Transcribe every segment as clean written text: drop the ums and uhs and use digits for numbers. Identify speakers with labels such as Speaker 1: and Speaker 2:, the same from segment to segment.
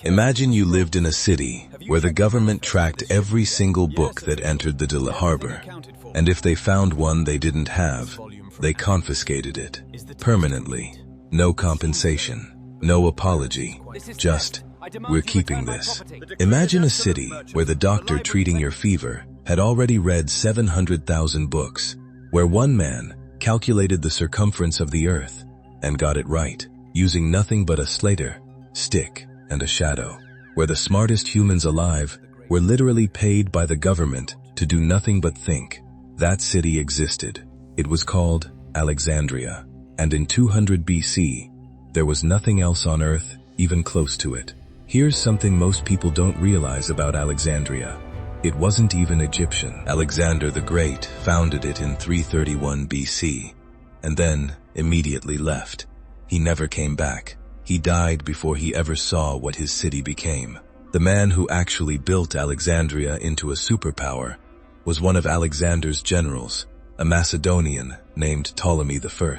Speaker 1: Imagine you lived in a city where the government tracked every single book that entered the harbor, and if they found one they didn't have, they confiscated it permanently. No compensation, no apology, just, we're keeping this. Imagine a city where the doctor treating your fever had already read 700,000 books, where one man calculated the circumference of the earth and got it right, using nothing but a slater, stick, and a shadow, where the smartest humans alive were literally paid by the government to do nothing but think. That city existed. It was called Alexandria, and in 200 BC, there was nothing else on earth even close to it. Here's something most people don't realize about Alexandria. It wasn't even Egyptian. Alexander the Great founded it in 331 BC, and then immediately left. He never came back. He died before he ever saw what his city became. The man who actually built Alexandria into a superpower was one of Alexander's generals, a Macedonian named Ptolemy I.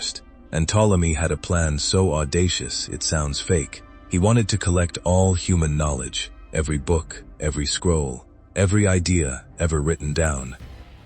Speaker 1: And Ptolemy had a plan so audacious it sounds fake. He wanted to collect all human knowledge, every book, every scroll, every idea ever written down,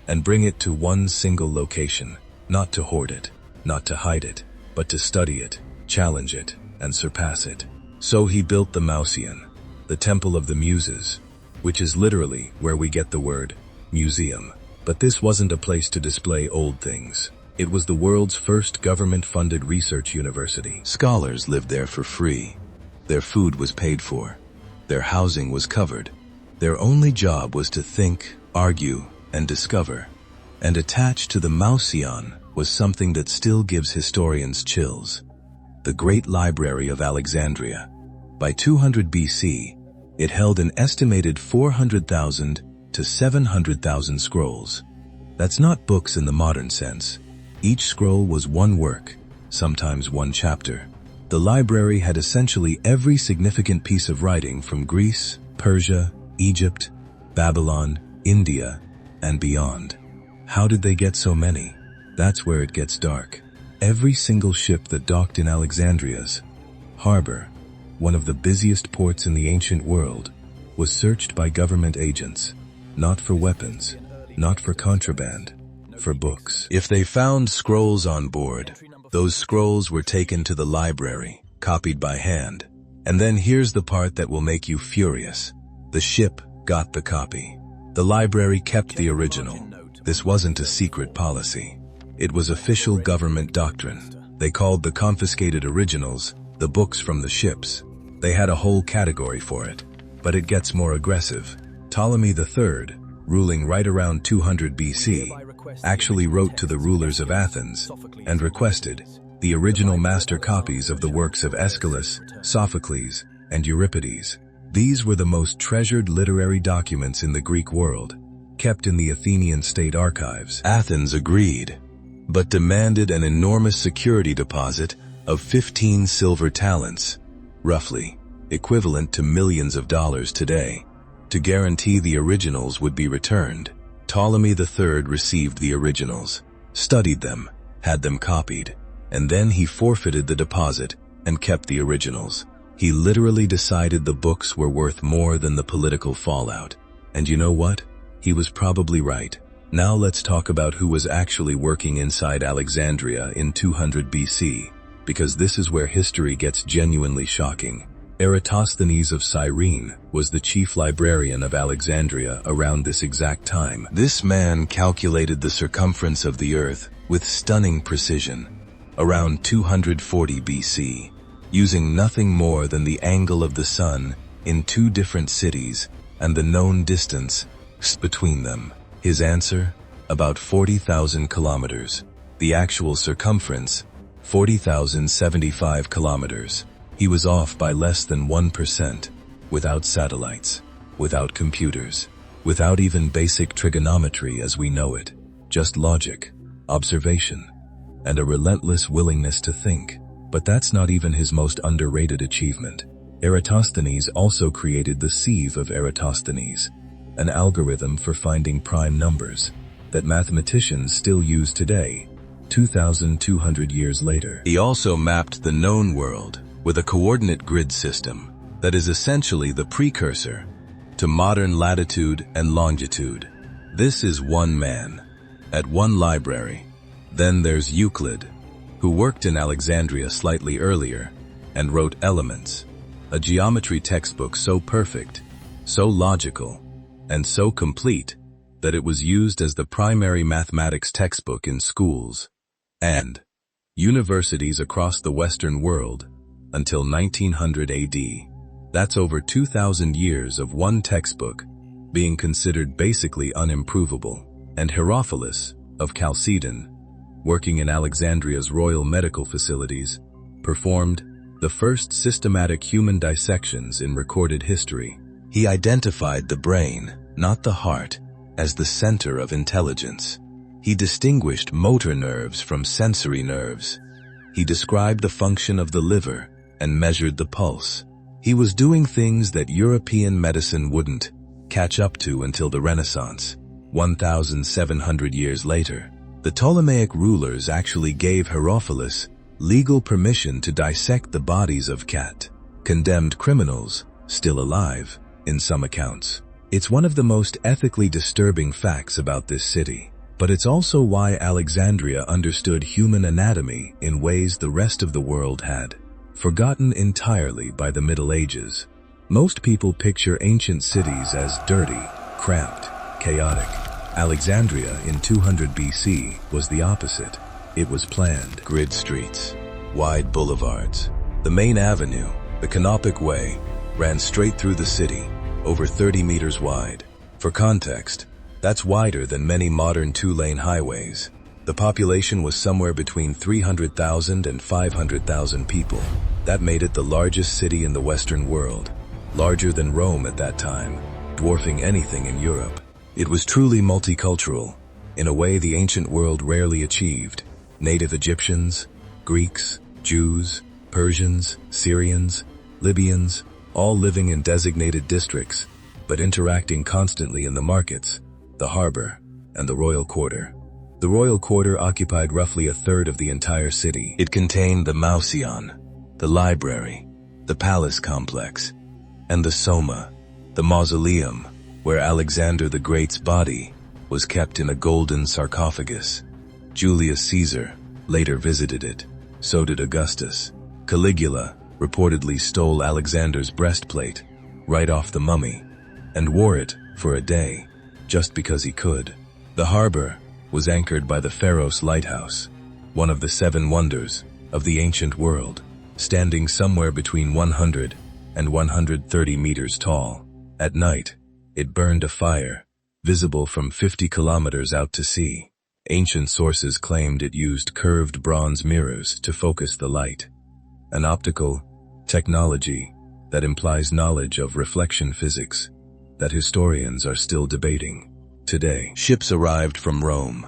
Speaker 1: and bring it to one single location, not to hoard it, not to hide it, but to study it, challenge it, and surpass it. So he built the Mauseon, the Temple of the Muses, which is literally where we get the word museum. But this wasn't a place to display old things. It was the world's first government-funded research university. Scholars lived there for free. Their food was paid for. Their housing was covered. Their only job was to think, argue, and discover. And attached to the Mauseon was something that still gives historians chills: the Great Library of Alexandria. By 200 BC, it held an estimated 400,000 to 700,000 scrolls. That's not books in the modern sense. Each scroll was one work, sometimes one chapter. The library had essentially every significant piece of writing from Greece, Persia, Egypt, Babylon, India, and beyond. How did they get so many? That's where it gets dark. Every single ship that docked in Alexandria's harbor, one of the busiest ports in the ancient world, was searched by government agents, not for weapons, not for contraband, for books. If they found scrolls on board, those scrolls were taken to the library, copied by hand. And then here's the part that will make you furious. The ship got the copy. The library kept the original. This wasn't a secret policy. It was official government doctrine. They called the confiscated originals the books from the ships. They had a whole category for it. But it gets more aggressive. Ptolemy III, ruling right around 200 BC, actually wrote to the rulers of Athens and requested the original master copies of the works of Aeschylus, Sophocles, and Euripides. These were the most treasured literary documents in the Greek world, kept in the Athenian state archives. Athens agreed, but demanded an enormous security deposit of 15 silver talents, roughly equivalent to millions of dollars today, to guarantee the originals would be returned. Ptolemy III received the originals, studied them, had them copied, and then he forfeited the deposit and kept the originals. He literally decided the books were worth more than the political fallout. And you know what? He was probably right. Now let's talk about who was actually working inside Alexandria in 200 BC, because this is where history gets genuinely shocking. Eratosthenes of Cyrene was the chief librarian of Alexandria around this exact time. This man calculated the circumference of the earth with stunning precision, around 240 BC, using nothing more than the angle of the sun in two different cities and the known distance between them. His answer? About 40,000 kilometers. The actual circumference? 40,075 kilometers. He was off by less than 1%, without satellites, without computers, without even basic trigonometry as we know it. Just logic, observation, and a relentless willingness to think. But that's not even his most underrated achievement. Eratosthenes also created the sieve of Eratosthenes, an algorithm for finding prime numbers that mathematicians still use today, 2,200 years later. He also mapped the known world with a coordinate grid system, that is essentially the precursor to modern latitude and longitude. This is one man, at one library. Then there's Euclid, who worked in Alexandria slightly earlier and wrote Elements, a geometry textbook so perfect, so logical, and so complete that it was used as the primary mathematics textbook in schools and universities across the Western world until 1900 AD. That's over 2,000 years of one textbook being considered basically unimprovable. And Herophilus of Chalcedon, working in Alexandria's royal medical facilities, performed the first systematic human dissections in recorded history. He identified the brain, not the heart, as the center of intelligence. He distinguished motor nerves from sensory nerves. He described the function of the liver and measured the pulse. He was doing things that European medicine wouldn't catch up to until the Renaissance. 1,700 years later, the Ptolemaic rulers actually gave Herophilus legal permission to dissect the bodies of condemned criminals, still alive, in some accounts. It's one of the most ethically disturbing facts about this city, but it's also why Alexandria understood human anatomy in ways the rest of the world had forgotten entirely by the Middle Ages. Most people picture ancient cities as dirty, cramped, chaotic. Alexandria in 200 BC was the opposite. It was planned. Grid streets, wide boulevards. The main avenue, the Canopic Way, ran straight through the city, over 30 meters wide. For context, that's wider than many modern two-lane highways. The population was somewhere between 300,000 and 500,000 people. That made it the largest city in the Western world, larger than Rome at that time, dwarfing anything in Europe. It was truly multicultural, in a way the ancient world rarely achieved. Native Egyptians, Greeks, Jews, Persians, Syrians, Libyans, all living in designated districts, but interacting constantly in the markets, the harbor, and the royal quarter. The royal quarter occupied roughly a third of the entire city. It contained the Mausion, the library, the palace complex, and the Soma, the mausoleum, where Alexander the Great's body was kept in a golden sarcophagus. Julius Caesar later visited it. So did Augustus. Caligula reportedly stole Alexander's breastplate right off the mummy and wore it for a day just because he could. The harbor was anchored by the Pharos Lighthouse, one of the 7 wonders of the ancient world, standing somewhere between 100 and 130 meters tall. At night, it burned a fire, visible from 50 kilometers out to sea. Ancient sources claimed it used curved bronze mirrors to focus the light, an optical technology that implies knowledge of reflection physics that historians are still debating today. Ships arrived from Rome,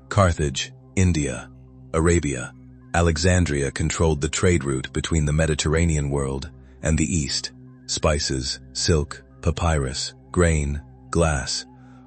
Speaker 1: Carthage, India, Arabia. Alexandria controlled the trade route between the Mediterranean world and the East. Spices, silk, papyrus, grain, glass,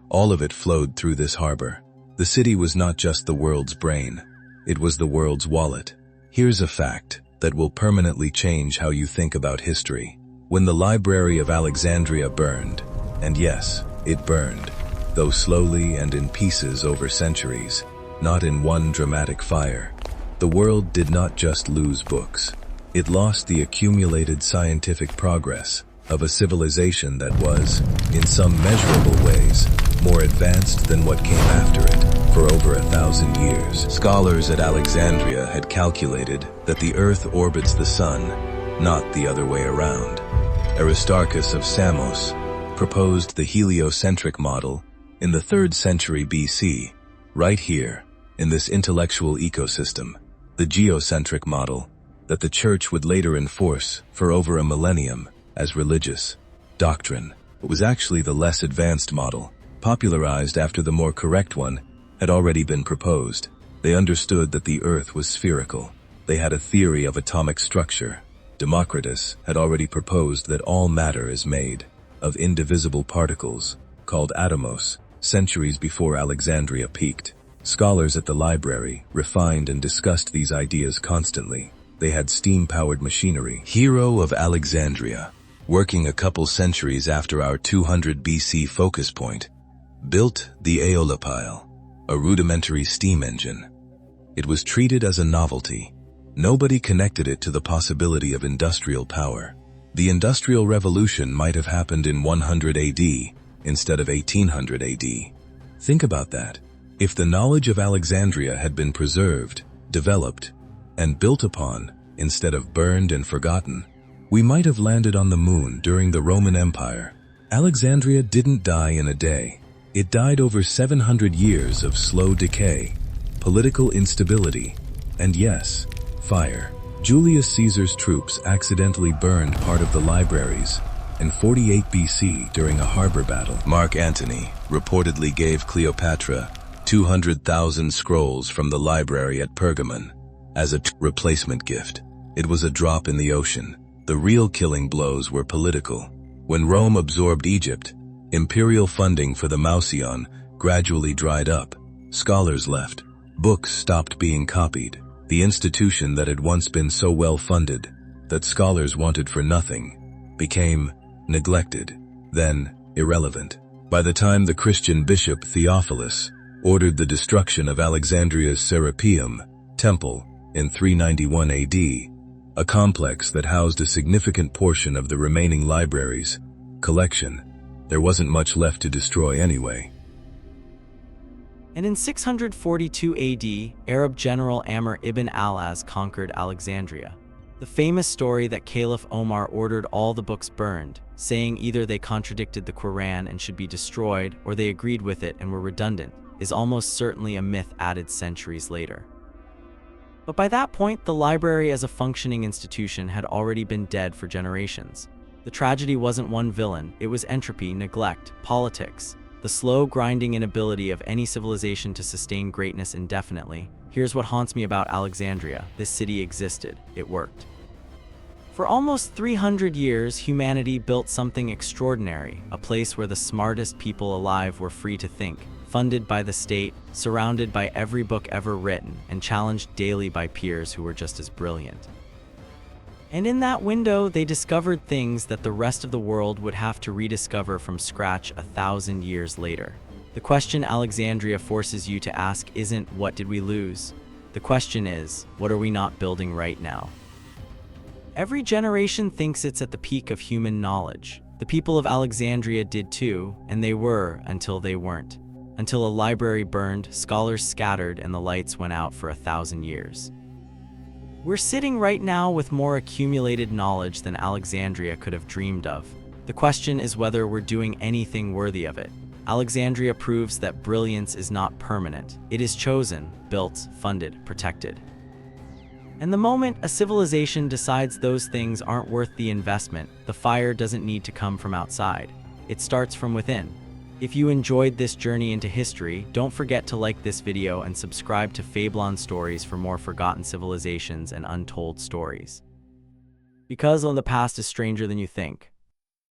Speaker 1: all of it flowed through this harbor. The city was not just the world's brain, it was the world's wallet. Here's a fact that will permanently change how you think about history. When the Library of Alexandria burned, and yes, it burned, though slowly and in pieces over centuries, not in one dramatic fire, the world did not just lose books. It lost the accumulated scientific progress of a civilization that was, in some measurable ways, more advanced than what came after it for over 1,000 years. Scholars at Alexandria had calculated that the Earth orbits the Sun, not the other way around. Aristarchus of Samos proposed the heliocentric model in the 3rd century BC, right here, in this intellectual ecosystem. The geocentric model that the Church would later enforce for over a millennium as religious doctrine. It was actually the less advanced model, popularized after the more correct one had already been proposed. They understood that the Earth was spherical. They had a theory of atomic structure. Democritus had already proposed that all matter is made of indivisible particles, called atomos, centuries before Alexandria peaked. Scholars at the library refined and discussed these ideas constantly. They had steam-powered machinery. Hero of Alexandria, working a couple centuries after our 200 BC focus point, built the aeolipile, a rudimentary steam engine. It was treated as a novelty. Nobody connected it to the possibility of industrial power. The Industrial Revolution might have happened in 100 AD instead of 1800 AD. Think about that. If the knowledge of Alexandria had been preserved, developed, and built upon, instead of burned and forgotten, we might have landed on the moon during the Roman Empire. Alexandria didn't die in a day. It died over 700 years of slow decay, political instability, and yes, fire. Julius Caesar's troops accidentally burned part of the libraries in 48 BC during a harbor battle. Mark Antony reportedly gave Cleopatra 200,000 scrolls from the library at Pergamon as a replacement gift. It was a drop in the ocean. The real killing blows were political. When Rome absorbed Egypt, imperial funding for the Mausion gradually dried up. Scholars left. Books stopped being copied. The institution that had once been so well funded that scholars wanted for nothing became neglected, then irrelevant. By the time the Christian bishop Theophilus ordered the destruction of Alexandria's Serapeum temple in 391 AD, a complex that housed a significant portion of the remaining library's collection, there wasn't much left to destroy anyway.
Speaker 2: And in 642 AD, Arab general Amr ibn al-As conquered Alexandria. The famous story that Caliph Omar ordered all the books burned, saying either they contradicted the Quran and should be destroyed or they agreed with it and were redundant, is almost certainly a myth added centuries later. But by that point, the library as a functioning institution had already been dead for generations. The tragedy wasn't one villain, it was entropy, neglect, politics, the slow grinding inability of any civilization to sustain greatness indefinitely. Here's what haunts me about Alexandria. This city existed. It worked. For almost 300 years, humanity built something extraordinary, a place where the smartest people alive were free to think, funded by the state, surrounded by every book ever written, and challenged daily by peers who were just as brilliant. And in that window, they discovered things that the rest of the world would have to rediscover from scratch 1,000 years later. The question Alexandria forces you to ask isn't, what did we lose? The question is, what are we not building right now? Every generation thinks it's at the peak of human knowledge. The people of Alexandria did too, and they were until they weren't. Until a library burned, scholars scattered, and the lights went out for 1,000 years. We're sitting right now with more accumulated knowledge than Alexandria could have dreamed of. The question is whether we're doing anything worthy of it. Alexandria proves that brilliance is not permanent. It is chosen, built, funded, protected. And the moment a civilization decides those things aren't worth the investment, the fire doesn't need to come from outside. It starts from within. If you enjoyed this journey into history, don't forget to like this video and subscribe to Fabelon Stories for more forgotten civilizations and untold stories. Because the past is stranger than you think.